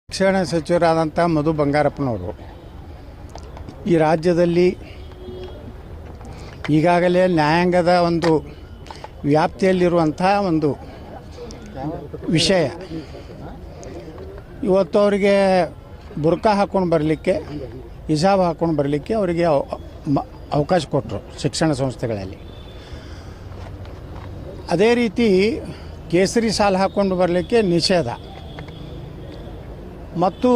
ಶಿಕ್ಷಣ ಸಚಿವರಾದಂಥ ಮಧು ಬಂಗಾರಪ್ಪನವರು ಈ ರಾಜ್ಯದಲ್ಲಿ ಈಗಾಗಲೇ ನ್ಯಾಯಾಂಗದ ಒಂದು ವ್ಯಾಪ್ತಿಯಲ್ಲಿರುವಂಥ ಒಂದು ವಿಷಯ. ಇವತ್ತು ಅವರಿಗೆ ಬುರ್ಕಾ ಹಾಕ್ಕೊಂಡು ಬರಲಿಕ್ಕೆ, ಹಿಜಾಬ್ ಹಾಕ್ಕೊಂಡು ಬರಲಿಕ್ಕೆ ಅವರಿಗೆ ಅವಕಾಶ ಕೊಟ್ಟರು ಶಿಕ್ಷಣ ಸಂಸ್ಥೆಗಳಲ್ಲಿ. ಅದೇ ರೀತಿ ಕೇಸರಿ ಶಾಲ್ ಹಾಕ್ಕೊಂಡು ಬರಲಿಕ್ಕೆ ನಿಷೇಧ. ಮತ್ತು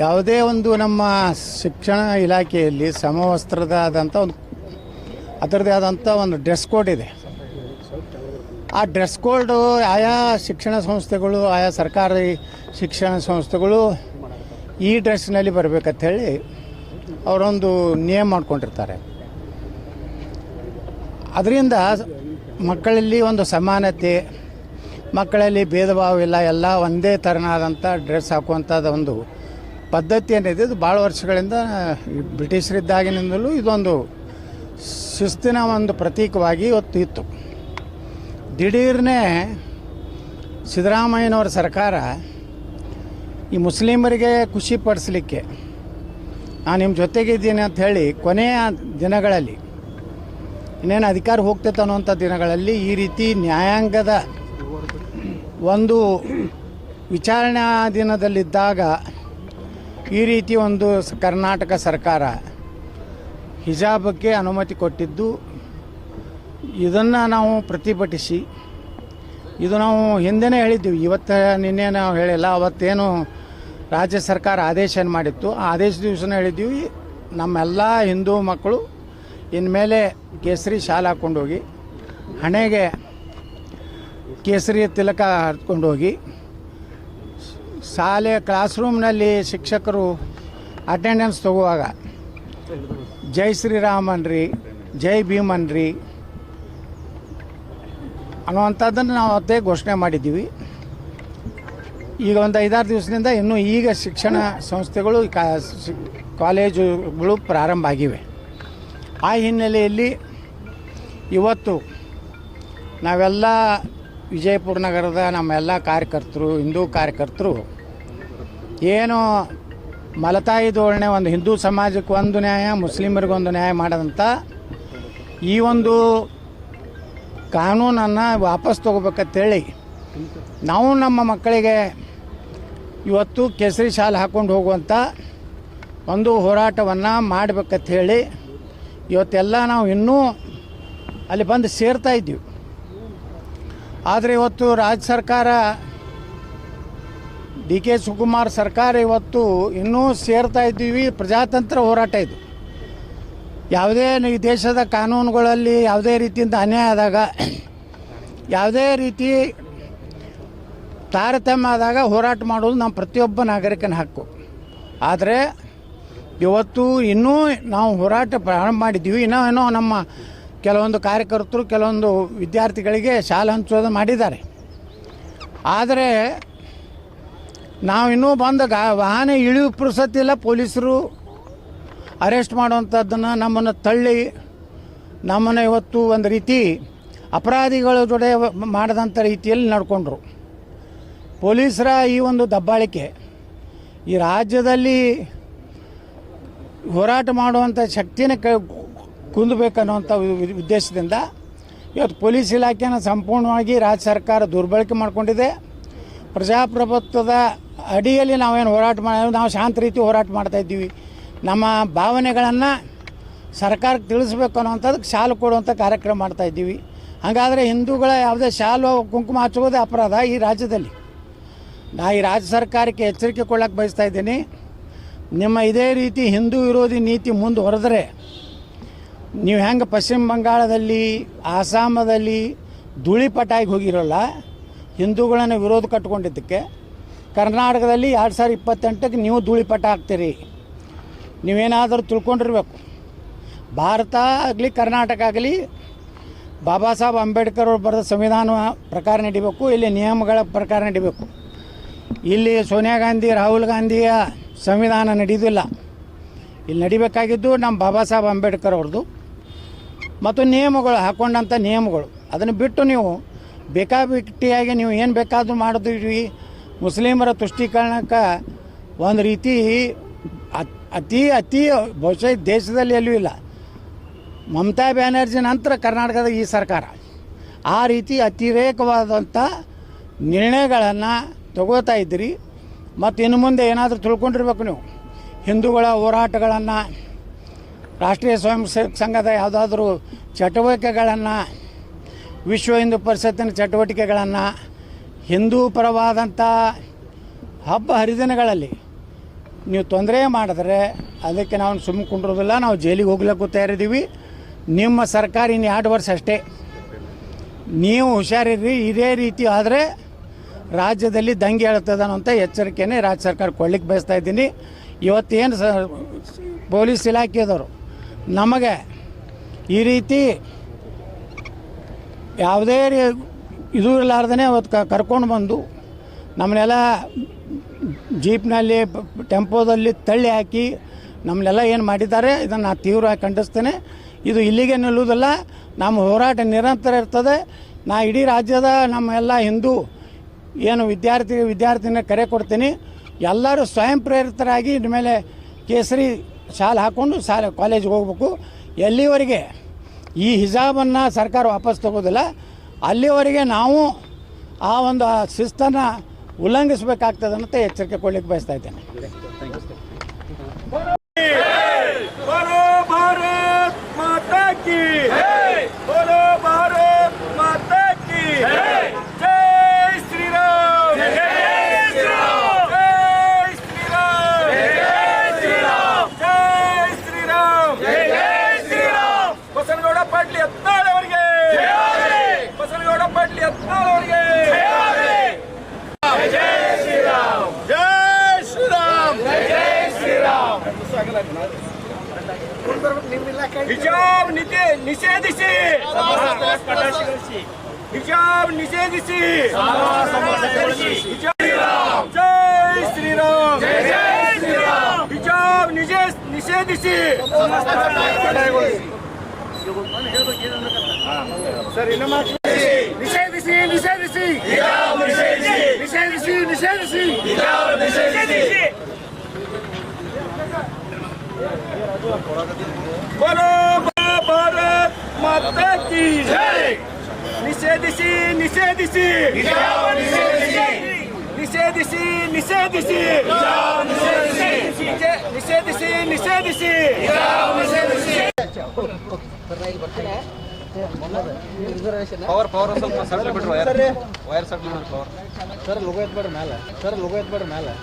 ಯಾವುದೇ ಒಂದು ನಮ್ಮ ಶಿಕ್ಷಣ ಇಲಾಖೆಯಲ್ಲಿ ಸಮವಸ್ತ್ರದಾದಂಥ ಒಂದು ಅದರದೇ ಆದಂಥ ಒಂದು ಡ್ರೆಸ್ ಕೋಡ್ ಇದೆ. ಆ ಡ್ರೆಸ್ ಕೋಡು ಆಯಾ ಶಿಕ್ಷಣ ಸಂಸ್ಥೆಗಳು, ಆಯಾ ಸರ್ಕಾರಿ ಶಿಕ್ಷಣ ಸಂಸ್ಥೆಗಳು ಈ ಡ್ರೆಸ್ನಲ್ಲಿ ಬರಬೇಕಂಥೇಳಿ ಅವರೊಂದು ನಿಯಮ ಮಾಡ್ಕೊಂಡಿರ್ತಾರೆ. ಅದರಿಂದ ಮಕ್ಕಳಲ್ಲಿ ಒಂದು ಸಮಾನತೆ, ಮಕ್ಕಳಲ್ಲಿ ಭೇದ ಭಾವ ಇಲ್ಲ, ಎಲ್ಲ ಒಂದೇ ಥರನಾದಂಥ ಡ್ರೆಸ್ ಹಾಕುವಂಥದ್ದು ಒಂದು ಪದ್ಧತಿ ಏನಿದೆ, ಇದು ಭಾಳ ವರ್ಷಗಳಿಂದ ಬ್ರಿಟಿಷರಿದ್ದಾಗಿನಿಂದಲೂ ಇದೊಂದು ಶಿಸ್ತಿನ ಒಂದು ಪ್ರತೀಕವಾಗಿ ಇವತ್ತು ಇತ್ತು. ದಿಢೀರ್ನೇ ಸಿದ್ದರಾಮಯ್ಯನವರ ಸರ್ಕಾರ ಈ ಮುಸ್ಲಿಮರಿಗೆ ಖುಷಿ ಪಡಿಸಲಿಕ್ಕೆ ನಾನು ನಿಮ್ಮ ಜೊತೆಗಿದ್ದೀನಿ ಅಂತ ಹೇಳಿ ಕೊನೆಯ ದಿನಗಳಲ್ಲಿ, ಇನ್ನೇನು ಅಧಿಕಾರ ಹೋಗ್ತೈತೆ ಅನ್ನುವಂಥ ದಿನಗಳಲ್ಲಿ ಈ ರೀತಿ ನ್ಯಾಯಾಂಗದ ಒಂದು ವಿಚಾರಣಾ ದಿನದಲ್ಲಿದ್ದಾಗ ಈ ರೀತಿ ಒಂದು ಕರ್ನಾಟಕ ಸರ್ಕಾರ ಹಿಜಾಬಕ್ಕೆ ಅನುಮತಿ ಕೊಟ್ಟಿದ್ದು, ಇದನ್ನು ನಾವು ಪ್ರತಿಭಟಿಸಿ, ಇದು ನಾವು ಹಿಂದೆನೇ ಹೇಳಿದ್ದೀವಿ, ಇವತ್ತು ನಿನ್ನೆ ನಾವು ಹೇಳಿಲ್ಲ. ಅವತ್ತೇನು ರಾಜ್ಯ ಸರ್ಕಾರ ಆದೇಶ ಮಾಡಿತ್ತು, ಆ ಆದೇಶ ದಿವಸನೇ ಹೇಳಿದ್ದೀವಿ, ನಮ್ಮೆಲ್ಲ ಹಿಂದೂ ಮಕ್ಕಳು ಇನ್ಮೇಲೆ ಕೇಸರಿ ಶಾಲ್ ಹಾಕ್ಕೊಂಡೋಗಿ, ಹಣೆಗೆ ಕೇಸರಿ ತಿಲಕ ಹರ್ಕೊಂಡೋಗಿ, ಶಾಲೆ ಕ್ಲಾಸ್ ರೂಮ್ನಲ್ಲಿ ಶಿಕ್ಷಕರು ಅಟೆಂಡೆನ್ಸ್ ತಗೋವಾಗ ಜೈ ಶ್ರೀರಾಮನ್ರಿ, ಜೈ ಭೀಮನ್ರಿ ಅನ್ನುವಂಥದ್ದನ್ನು ನಾವು ಅವತ್ತೇ ಘೋಷಣೆ ಮಾಡಿದ್ದೀವಿ. ಈಗ ಒಂದು 5-6 ದಿವಸದಿಂದ ಇನ್ನೂ ಈಗ ಶಿಕ್ಷಣ ಸಂಸ್ಥೆಗಳು, ಕಾಲೇಜುಗಳು ಪ್ರಾರಂಭ ಆಗಿವೆ. ಆ ಹಿನ್ನೆಲೆಯಲ್ಲಿ ಇವತ್ತು ನಾವೆಲ್ಲ ವಿಜಯಪುರ ನಗರದ ನಮ್ಮೆಲ್ಲ ಕಾರ್ಯಕರ್ತರು, ಹಿಂದೂ ಕಾರ್ಯಕರ್ತರು ಏನು ಮಲತಾಯಿ ಧೋರಣೆ, ಒಂದು ಹಿಂದೂ ಸಮಾಜಕ್ಕೆ ಒಂದು ನ್ಯಾಯ, ಮುಸ್ಲಿಮರಿಗೊಂದು ನ್ಯಾಯ ಮಾಡೋದಂಥ ಈ ಒಂದು ಕಾನೂನನ್ನು ವಾಪಸ್ ತಗೋಬೇಕಂತೇಳಿ ನಾವು ನಮ್ಮ ಮಕ್ಕಳಿಗೆ ಇವತ್ತು ಕೇಸರಿ ಶಾಲ್ ಹಾಕ್ಕೊಂಡು ಹೋಗುವಂಥ ಒಂದು ಹೋರಾಟವನ್ನು ಮಾಡಬೇಕಂತೇಳಿ ಇವತ್ತೆಲ್ಲ ನಾವು ಇನ್ನೂ ಅಲ್ಲಿ ಬಂದು ಸೇರ್ತಾ ಇದ್ದೀವಿ. ಆದರೆ ಇವತ್ತು ರಾಜ್ಯ ಸರ್ಕಾರ, ಡಿ ಕೆ ಶಿವಕುಮಾರ್ ಸರ್ಕಾರ ಇವತ್ತು ಇನ್ನೂ ಸೇರ್ತಾ ಇದ್ದೀವಿ. ಪ್ರಜಾತಂತ್ರ ಹೋರಾಟ ಇದು. ಯಾವುದೇ ಈ ದೇಶದ ಕಾನೂನುಗಳಲ್ಲಿ ಯಾವುದೇ ರೀತಿಯಿಂದ ಅನ್ಯಾಯ ಆದಾಗ, ಯಾವುದೇ ರೀತಿ ತಾರತಮ್ಯ ಆದಾಗ ಹೋರಾಟ ಮಾಡೋದು ನಮ್ಮ ಪ್ರತಿಯೊಬ್ಬ ನಾಗರಿಕನ ಹಕ್ಕು. ಆದರೆ ಇವತ್ತು ಇನ್ನೂ ನಾವು ಹೋರಾಟ ಪ್ರಾರಂಭ ಮಾಡಿದ್ದೀವಿ. ಇನ್ನೂ ನಮ್ಮ ಕೆಲವೊಂದು ಕಾರ್ಯಕರ್ತರು, ಕೆಲವೊಂದು ವಿದ್ಯಾರ್ಥಿಗಳಿಗೆ ಶಾಲೆ ಹಂಚೋದು ಮಾಡಿದ್ದಾರೆ. ಆದರೆ ನಾವು ಇನ್ನೂ ಬಂದ ವಾಹನ ಇಳಿಯು ಪುರುಸತ್ತಿಲ್ಲ, ಪೊಲೀಸರು ಅರೆಸ್ಟ್ ಮಾಡುವಂಥದ್ದನ್ನು ನಮ್ಮನ್ನು ತಳ್ಳಿ, ನಮ್ಮನ್ನು ಇವತ್ತು ಒಂದು ರೀತಿ ಅಪರಾಧಿಗಳ ಜೊತೆ ಮಾಡಿದಂಥ ರೀತಿಯಲ್ಲಿ ನಡ್ಕೊಂಡ್ರು. ಪೊಲೀಸರ ಈ ಒಂದು ದಬ್ಬಾಳಿಕೆ ಈ ರಾಜ್ಯದಲ್ಲಿ ಹೋರಾಟ ಮಾಡುವಂಥ ಶಕ್ತಿನ ಕುಂದಬೇಕನ್ನುವಂಥ ಉದ್ದೇಶದಿಂದ ಇವತ್ತು ಪೊಲೀಸ್ ಇಲಾಖೆಯನ್ನು ಸಂಪೂರ್ಣವಾಗಿ ರಾಜ್ಯ ಸರ್ಕಾರ ದುರ್ಬಳಕೆ ಮಾಡಿಕೊಂಡಿದೆ. ಪ್ರಜಾಪ್ರಭುತ್ವದ ಅಡಿಯಲ್ಲಿ ನಾವೇನು ಹೋರಾಟ ನಾವು ಶಾಂತ ರೀತಿ ಹೋರಾಟ ಮಾಡ್ತಾಯಿದ್ದೀವಿ. ನಮ್ಮ ಭಾವನೆಗಳನ್ನು ಸರ್ಕಾರಕ್ಕೆ ತಿಳಿಸ್ಬೇಕು ಅನ್ನೋವಂಥದ್ದಕ್ಕೆ ಶಾಲು ಕೊಡುವಂಥ ಕಾರ್ಯಕ್ರಮ ಮಾಡ್ತಾಯಿದ್ದೀವಿ. ಹಾಗಾದರೆ ಹಿಂದೂಗಳ ಯಾವುದೇ ಶಾಲು ಕುಂಕುಮ ಹಚ್ಚೋದೇ ಅಪರಾಧ ಈ ರಾಜ್ಯದಲ್ಲಿ. ಈ ರಾಜ್ಯ ಸರ್ಕಾರಕ್ಕೆ ಎಚ್ಚರಿಕೆ ಕೊಡೋಕ್ಕೆ ಬಯಸ್ತಾ ಇದ್ದೀನಿ. ನಿಮ್ಮ ಇದೇ ರೀತಿ ಹಿಂದೂ ವಿರೋಧಿ ನೀತಿ ಮುಂದುವರೆದರೆ, ನೀವು ಹೆಂಗೆ ಪಶ್ಚಿಮ ಬಂಗಾಳದಲ್ಲಿ, ಆಸಾಮದಲ್ಲಿ ಧೂಳಿಪಟಾಗಿ ಹೋಗಿರೋಲ್ಲ ಹಿಂದೂಗಳನ್ನು ವಿರೋಧ ಕಟ್ಕೊಂಡಿದ್ದಕ್ಕೆ, ಕರ್ನಾಟಕದಲ್ಲಿ 2028ಕ್ಕೆ ನೀವು ಧೂಳಿಪಟ ಹಾಕ್ತೀರಿ. ನೀವೇನಾದರೂ ತಿಳ್ಕೊಂಡಿರ್ಬೇಕು. ಭಾರತ ಆಗಲಿ ಕರ್ನಾಟಕ ಆಗಲಿ ಬಾಬಾ ಸಾಹೇಬ್ ಅಂಬೇಡ್ಕರ್ ಅವರು ಬರೆದ ಸಂವಿಧಾನ ಪ್ರಕಾರ ನಡಿಬೇಕು, ಇಲ್ಲಿ ನಿಯಮಗಳ ಪ್ರಕಾರ ನಡಿಬೇಕು. ಇಲ್ಲಿ ಸೋನಿಯಾ ಗಾಂಧಿ, ರಾಹುಲ್ ಗಾಂಧಿಯ ಸಂವಿಧಾನ ನಡೆಯೋದಿಲ್ಲ. ಇಲ್ಲಿ ನಡಿಬೇಕಾಗಿದ್ದು ನಮ್ಮ ಬಾಬಾ ಸಾಹೇಬ್ ಅಂಬೇಡ್ಕರ್ ಅವ್ರದ್ದು ಮತ್ತು ನಿಯಮಗಳು, ಹಾಕ್ಕೊಂಡಂಥ ನಿಯಮಗಳು. ಅದನ್ನು ಬಿಟ್ಟು ನೀವು ಬೇಕಾಬಿಟ್ಟಿಯಾಗಿ ನೀವು ಏನು ಬೇಕಾದರೂ ಮಾಡಿದ್ವಿ, ಮುಸ್ಲಿಮರ ತುಷ್ಟೀಕರಣಕ್ಕೆ ಒಂದು ರೀತಿ ಅತಿ ಅತಿ ಬಹುಶಃ ದೇಶದಲ್ಲಿ ಎಲ್ಲೂ ಇಲ್ಲ. ಮಮತಾ ಬ್ಯಾನರ್ಜಿ ನಂತರ ಕರ್ನಾಟಕದ ಈ ಸರ್ಕಾರ ಆ ರೀತಿ ಅತಿರೇಕವಾದಂಥ ನಿರ್ಣಯಗಳನ್ನು ತಗೋತಾ ಇದ್ದೀರಿ. ಮತ್ತು ಇನ್ನು ಮುಂದೆ ಏನಾದರೂ ತಿಳ್ಕೊಂಡಿರ್ಬೇಕು ನೀವು. ಹಿಂದೂಗಳ ಹೋರಾಟಗಳನ್ನು, ರಾಷ್ಟ್ರೀಯ ಸ್ವಯಂ ಸೇವಕ ಸಂಘದ ಯಾವುದಾದ್ರೂ ಚಟುವಟಿಕೆಗಳನ್ನು, ವಿಶ್ವ ಹಿಂದೂ ಪರಿಷತ್ತಿನ ಚಟುವಟಿಕೆಗಳನ್ನು, ಹಿಂದೂ ಪರವಾದಂಥ ಹಬ್ಬ ಹರಿದಿನಗಳಲ್ಲಿ ನೀವು ತೊಂದರೆ ಮಾಡಿದ್ರೆ ಅದಕ್ಕೆ ನಾವು ಸುಮ್ಮನೆ ಕುಂಡ್ರೋದಿಲ್ಲ. ನಾವು ಜೈಲಿಗೆ ಹೋಗ್ಲಿಕ್ಕೂ ತಯಾರಿದ್ದೀವಿ. ನಿಮ್ಮ ಸರ್ಕಾರ ಇನ್ನು 2 ವರ್ಷ ಅಷ್ಟೇ. ನೀವು ಹುಷಾರಿರ್ರಿ. ಇದೇ ರೀತಿ ಆದರೆ ರಾಜ್ಯದಲ್ಲಿ ದಂಗೆ ಹೇಳ್ತದ ಅಂತ ಎಚ್ಚರಿಕೆನೇ ರಾಜ್ಯ ಸರ್ಕಾರ ಕೊಡ್ಲಿಕ್ಕೆ ಬಯಸ್ತಾ ಇದ್ದೀನಿ. ಇವತ್ತೇನು ಪೊಲೀಸ್ ಇಲಾಖೆದವರು ನಮಗೆ ಈ ರೀತಿ ಯಾವುದೇ ಇದು ಇರಲಾರ್ದೇ ಅವತ್ತು ಕರ್ಕೊಂಡು ಬಂದು ನಮ್ಮನ್ನೆಲ್ಲ ಜೀಪ್ನಲ್ಲಿ ಟೆಂಪೋದಲ್ಲಿ ತಳ್ಳಿ ಹಾಕಿ ನಮ್ಮನ್ನೆಲ್ಲ ಏನು ಮಾಡಿದ್ದಾರೆ ಇದನ್ನು ನಾನು ತೀವ್ರವಾಗಿ ಖಂಡಿಸ್ತೇನೆ. ಇದು ಇಲ್ಲಿಗೆ ನಿಲ್ಲುವುದಿಲ್ಲ. ನಮ್ಮ ಹೋರಾಟ ನಿರಂತರ ಇರ್ತದೆ. ನಾ ಇಡೀ ರಾಜ್ಯದ ನಮ್ಮ ಎಲ್ಲ ಹಿಂದೂ ಏನು ವಿದ್ಯಾರ್ಥಿನ ಕರೆ ಕೊಡ್ತೀನಿ. ಎಲ್ಲರೂ ಸ್ವಯಂ ಪ್ರೇರಿತರಾಗಿ ಇನ್ಮೇಲೆ ಕೇಸರಿ ಶಾಲೆ ಹಾಕ್ಕೊಂಡು ಕಾಲೇಜಿಗೆ ಹೋಗ್ಬೇಕು. ಎಲ್ಲಿವರೆಗೆ ಈ ಹಿಜಾಬನ್ನು ಸರ್ಕಾರ ವಾಪಸ್ ತಗೋದಿಲ್ಲ ಅಲ್ಲಿವರೆಗೆ ನಾವು ಆ ಒಂದು ಶಿಸ್ತನ್ನು ಉಲ್ಲಂಘಿಸಬೇಕಾಗ್ತದೆ ಅಂತ ಎಚ್ಚರಿಕೆ ಕೊಡ್ಲಿಕ್ಕೆ ಬಯಸ್ತಾ ಇದ್ದೇನೆ. ಹಿಜಾಬ್ ನಿಷೇಧಿಸಿ, ಹಿಜಾಬ್ ನಿಷೇಧಿಸಿ, ಜೈ ಶ್ರೀರಾಮ್, ಹಿಜಾಬ್ ನಿಷೇಧಿಸಿ. ನಿಷೇಧಿಸಿ ನಿಷೇಧಿಸಿ ನಿಷೇಧಿಸಿ ನಿಷೇಧಿಸಿ बोलो भारत माता की जय. निषेधिಸಿ ನಿಷೇಧಿಸಿ ನಿಷೇಧಿಸಿ ನಿಷೇಧಿಸಿ ನಿಷೇಧಿಸಿ ನಿಷೇಧಿಸಿ ಪವರ್ ಸ್ವಲ್ಪ ಸೆಟ್ಲ್ ಬಿಟ್ರು wire settle power sir logo ಎತ್ಬೇಡ್ರಿ ಮೇಲೆ